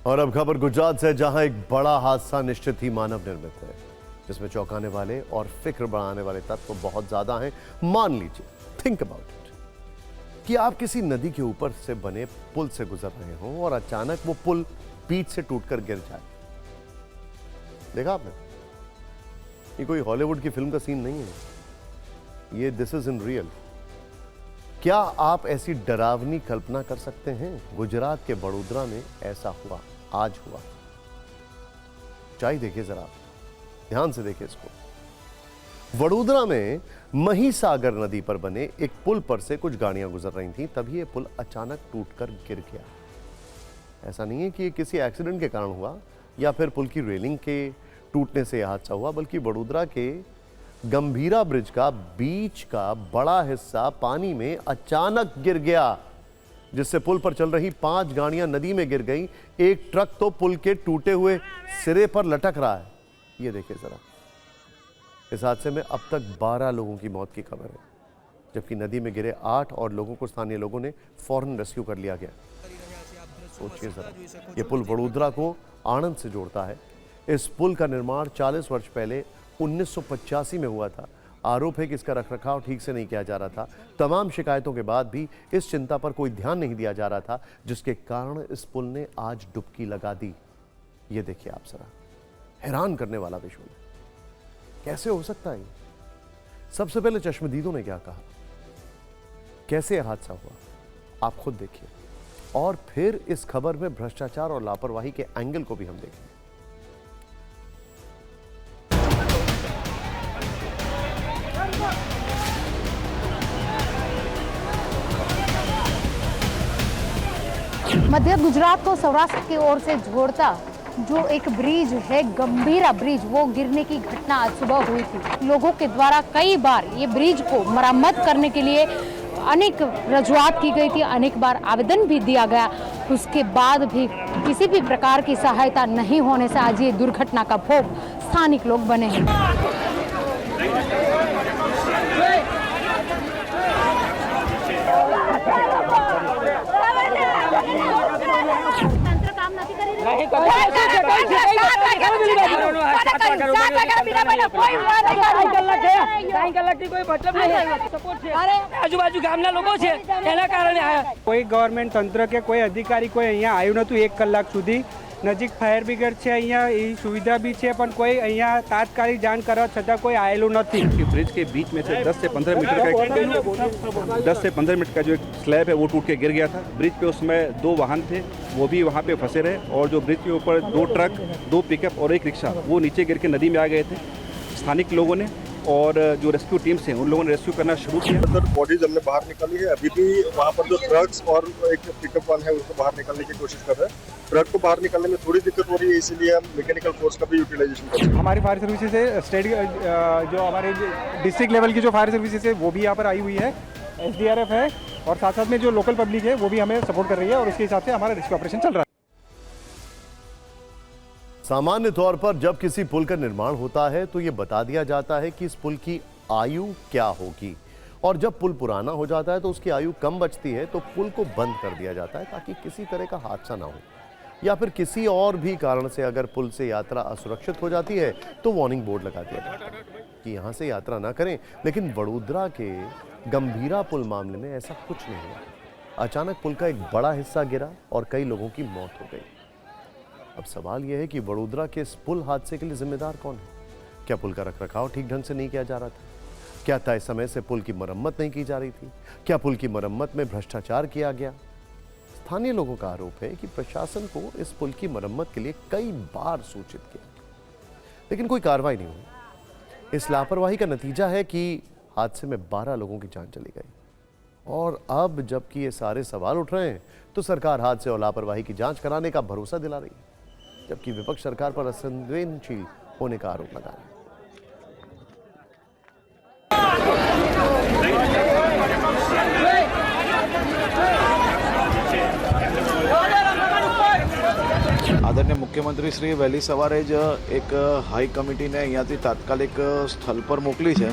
और अब खबर गुजरात से, जहां एक बड़ा हादसा निश्चित ही मानव निर्मित है, जिसमें चौंकाने वाले और फिक्र बढ़ाने वाले तत्व बहुत ज्यादा हैं। मान लीजिए, थिंक अबाउट इट, कि आप किसी नदी के ऊपर से बने पुल से गुजर रहे हो और अचानक वो पुल बीच से टूटकर गिर जाए। देखा आपने? ये कोई हॉलीवुड की फिल्म का सीन नहीं है, ये दिस इज इन रियल। क्या आप ऐसी डरावनी कल्पना कर सकते हैं? गुजरात के वडोदरा में ऐसा हुआ, आज हुआ। चाहिए देखिए जरा, ध्यान से देखिए इसको। वडोदरा में महिसागर नदी पर बने एक पुल पर से कुछ गाड़ियां गुजर रही थीं, तभी यह पुल अचानक टूटकर गिर गया। ऐसा नहीं है कि ये किसी एक्सीडेंट के कारण हुआ या फिर पुल की रेलिंग के टूटने से यह हादसा हुआ, बल्कि वडोदरा के गंभीरा ब्रिज का बीच का बड़ा हिस्सा पानी में अचानक गिर गया, जिससे पुल पर चल रही 5 गाड़ियां नदी में गिर गईं। एक ट्रक तो पुल के टूटे हुए सिरे पर लटक रहा है। ये देखिए जरा, इस हादसे में अब तक 12 लोगों की मौत की खबर है, जबकि नदी में गिरे 8 और लोगों को स्थानीय लोगों ने फौरन रेस्क्यू कर लिया गया। सोचिए जरा, ये पुल वडोदरा को आणंद से जोड़ता है। इस पुल का निर्माण 40 वर्ष पहले 1985 में हुआ था। आरोप है कि इसका रखरखाव ठीक से नहीं किया जा रहा था। तमाम शिकायतों के बाद भी इस चिंता पर कोई ध्यान नहीं दिया जा रहा था, जिसके कारण इस पुल ने आज डुबकी लगा दी। ये देखिए आप जरा, हैरान करने वाला विजुअल। कैसे हो सकता है? सबसे पहले चश्मदीदों ने क्या कहा, कैसे हादसा हुआ, आप खुद देखिए, और फिर इस खबर में भ्रष्टाचार और लापरवाही के एंगल को भी हम देखेंगे। मध्य गुजरात को सौराष्ट्र की ओर से जोड़ता जो एक ब्रिज है, गंभीरा ब्रिज, वो गिरने की घटना आज सुबह हुई थी। लोगों के द्वारा कई बार ये ब्रिज को मरम्मत करने के लिए अनेक रजुआत की गई थी, अनेक बार आवेदन भी दिया गया। उसके बाद भी किसी भी प्रकार की सहायता नहीं होने से आज ये दुर्घटना का भोग स्थानिक लोग बने हैं। આજુબાજુ ગામના લોકો છે એના કારણે આયા। કોઈ ગવર્મેન્ટ તંત્ર કે કોઈ અધિકારી કોઈ અહીંયા આવ્યું નતું 1 કલાક સુધી। નજીક ફાયર બ્રિગેડ છે, અહીંયા એ સુવિધા બી છે, પણ કોઈ અહીંયા તાત્કાલિક જાણ કરવા છતાં કોઈ આયેલું નથી। ब्रिज के बीच में से 10 से 15 मीटर का जो एक स्लैब है वो टूट के गिर गया था। ब्रिज पे उसमें 2 वाहन थे, वो भी वहाँ पे फंसे रहे, और जो ब्रिज के ऊपर 2 ट्रक, 2 पिकअप और 1 रिक्शा वो नीचे गिर के नदी में आ गए थे। स्थानिक लोगों ने और जो रेस्क्यू टीम्स हैं उन लोगों ने रेस्क्यू करना शुरू किया। सर, बॉडीज हमने बाहर निकाली है। अभी भी वहाँ पर जो ट्रक्स और एक पिकअप वान है उसको बाहर निकालने की कोशिश कर रहे हैं। ट्रक को बाहर निकालने में थोड़ी दिक्कत हो रही है, इसीलिए हम मैकेनिकल फोर्स का भी यूटिलाइजेशन कर रहे हैं। हमारी फायर सर्विसेज है, स्टेट जो हमारे डिस्ट्रिक्ट लेवल की जो फायर सर्विसेज है वो भी यहाँ पर आई हुई है, SDRF है, और साथ साथ में जो लोकल पब्लिक है वो भी हमें सपोर्ट कर रही है, और उसके हिसाब से हमारा रेस्क्यू ऑपरेशन चल रहा है। सामान्य तौर पर जब किसी पुल का निर्माण होता है तो यह बता दिया जाता है कि इस पुल की आयु क्या होगी, और जब पुल पुराना हो जाता है तो उसकी आयु कम बचती है तो पुल को बंद कर दिया जाता है, ताकि किसी तरह का हादसा ना हो, या फिर किसी और भी कारण से अगर पुल से यात्रा असुरक्षित हो जाती है तो वार्निंग बोर्ड लगा दिया जाता है कि यहाँ से यात्रा ना करें। लेकिन वडोदरा के गंभीरा पुल मामले में ऐसा कुछ नहीं हुआ। अचानक पुल का एक बड़ा हिस्सा गिरा और कई लोगों की मौत हो गई। अब सवाल यह है कि वडोदरा के इस पुल हादसे के लिए जिम्मेदार कौन है? क्या पुल का रखरखाव ठीक ढंग से नहीं किया जा रहा था? क्या तय समय से पुल की मरम्मत नहीं की जा रही थी? क्या पुल की मरम्मत में भ्रष्टाचार किया गया? स्थानीय लोगों का आरोप है कि प्रशासन को इस पुल की मरम्मत के लिए कई बार सूचित किया, लेकिन कोई कार्रवाई नहीं हुई। इस लापरवाही का नतीजा है कि हादसे में 12 लोगों की जान चली गई। और अब जबकि ये सारे सवाल उठ रहे हैं तो सरकार हादसे और लापरवाही की जांच कराने का भरोसा दिला रही है, जबकि विपक्ष सरकार पर असंवेदनशील होने का आरोप लगा रहा है। આદરણીય મુખ્યમંત્રી શ્રી વહેલી સવારે જ એક હાઈ કમિટીને અહીંયાથી તાત્કાલિક સ્થળ પર મોકલી છે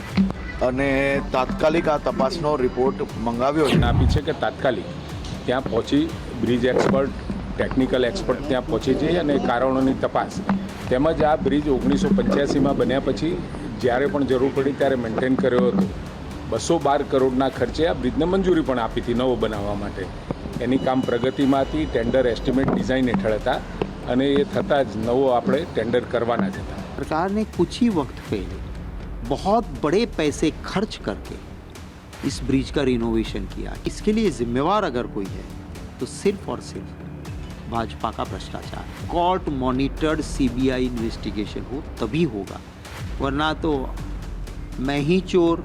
અને તાત્કાલિક આ તપાસનો રિપોર્ટ મંગાવ્યો છે. આપી છે કે તાત્કાલિક ત્યાં પહોંચી બ્રિજ એક્સપર્ટ ટેકનિકલ એક્સપર્ટ ત્યાં પહોંચી જઈ અને કારણોની તપાસ તેમજ આ બ્રિજ 1985માં બન્યા પછી જ્યારે પણ જરૂર પડી ત્યારે મેન્ટેન કર્યો હતો. 212 કરોડના ખર્ચે આ બ્રિજને મંજૂરી પણ આપી હતી નવો બનાવવા માટે. એની કામ પ્રગતિમાં હતી, ટેન્ડર એસ્ટિમેટ ડિઝાઇન હેઠળ હતા અને એ થતાં જ નવો આપણે ટેન્ડર કરવાના જ હતા. सरकार ने कुछ ही वक्त पहले बहुत बड़े पैसे खर्च करके इस ब्रिज का रिनोवेशन किया. इसके लिए जिम्मेवार अगर कोई है तो सिर्फ और सिर्फ भाजपा का भ्रष्टाचार. कोर्ट मॉनिटर्ड सीबीआई इन्वेस्टिगेशन हो तभी होगा, वरना तो मैं ही चोर,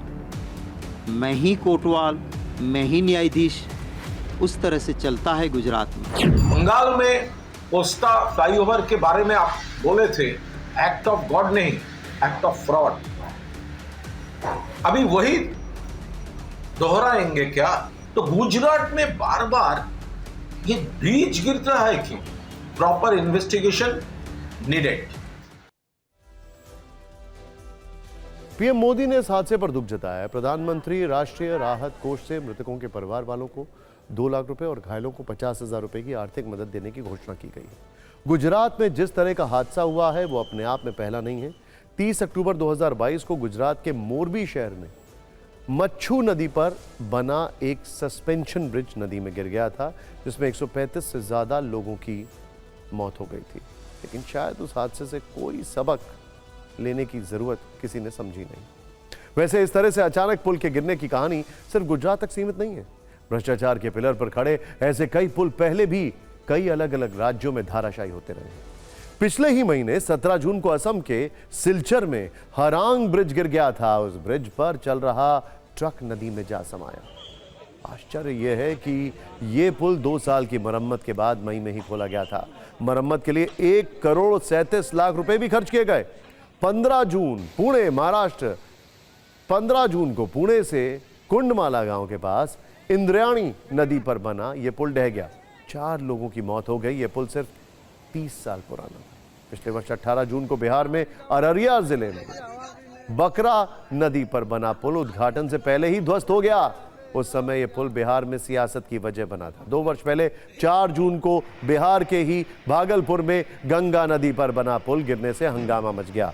मैं ही कोतवाल, मैं ही न्यायाधीश, उस तरह से चलता है गुजरात में. बंगाल में कोस्टा फ्लाईओवर के बारे में आप बोले थे, एक्ट ऑफ गॉड नहीं, एक्ट ऑफ फ्रॉड. अभी वही दोहराएंगे क्या? तो गुजरात में बार बार ये ब्रिज गिर रहा है क्यों? Proper investigation needed. PM Modi ने इस हादसे पर दुख जताया है. प्रधानमंत्री राष्ट्रीय राहत कोष से मृतकों के परिवार वालों को 2 लाख रुपए और घायलों को 50,000 रुपए की आर्थिक मदद देने की घोषणा की गई है. गुजरात में जिस तरह का हादसा हुआ है वो अपने आप में पहला नहीं है. 30 अक्टूबर 2022 को गुजरात के मोरबी शहर में मच्छू नदी पर बना एक सस्पेंशन ब्रिज नदी में गिर गया था, जिसमें 135 से ज्यादा लोगों की मौत हो गई थी. लेकिन शायद उस हादसे से कोई सबक लेने की जरूरत किसी ने समझी नहीं. वैसे इस तरह से अचानक पुल के गिरने की कहानी सिर्फ गुजरात तक सीमित नहीं है. भ्रष्टाचार के पिलर पर खड़े ऐसे कई पुल पहले भी कई अलग अलग राज्यों में धाराशायी होते रहे हैं. पिछले ही महीने 17 जून को असम के सिलचर में हरांग ब्रिज गिर गया था. उस ब्रिज पर चल रहा ट्रक नदी में जा समाया. आश्चर्य यह है कि यह पुल 2 साल की मरम्मत के बाद मई में ही खोला गया था. मरम्मत के लिए 1 करोड़ 37 लाख रुपए भी खर्च किए गए. 15 जून पुणे महाराष्ट्र 15 जून को पुणे से कुंडमाला गांव के पास इंद्रायणी नदी पर बना यह पुल ढह गया. 4 लोगों की मौत हो गई. यह पुल सिर्फ 30 साल पुराना था. पिछले वर्ष 18 जून को बिहार में अररिया जिले में बकरा नदी पर बना पुल उद्घाटन से पहले ही ध्वस्त हो गया. उस समय यह पुल बिहार में सियासत की वजह बना था. 2 वर्ष पहले 4 जून को बिहार के ही भागलपुर में गंगा नदी पर बना पुल गिरने से हंगामा मच गया.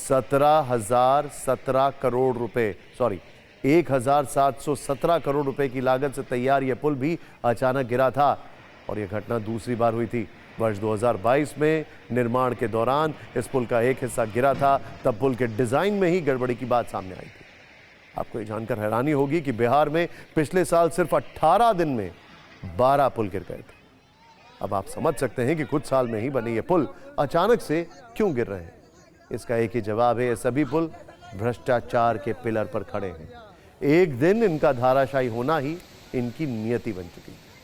17,717 करोड़ रुपए 1,717 करोड़ रुपए की लागत से तैयार यह पुल भी अचानक गिरा था. और यह घटना दूसरी बार हुई थी. वर्ष 2022 में निर्माण के दौरान इस पुल का एक हिस्सा गिरा था. तब पुल के डिजाइन में ही गड़बड़ी की बात सामने आई थी. आपको ये जानकर हैरानी होगी कि बिहार में पिछले साल सिर्फ 18 दिन में 12 पुल गिर गए थे. अब आप समझ सकते हैं कि कुछ साल में ही बने ये पुल अचानक से क्यों गिर रहे हैं. इसका एक ही जवाब है, ये सभी पुल भ्रष्टाचार के पिलर पर खड़े हैं. एक दिन इनका धाराशायी होना ही इनकी नियति बन चुकी है.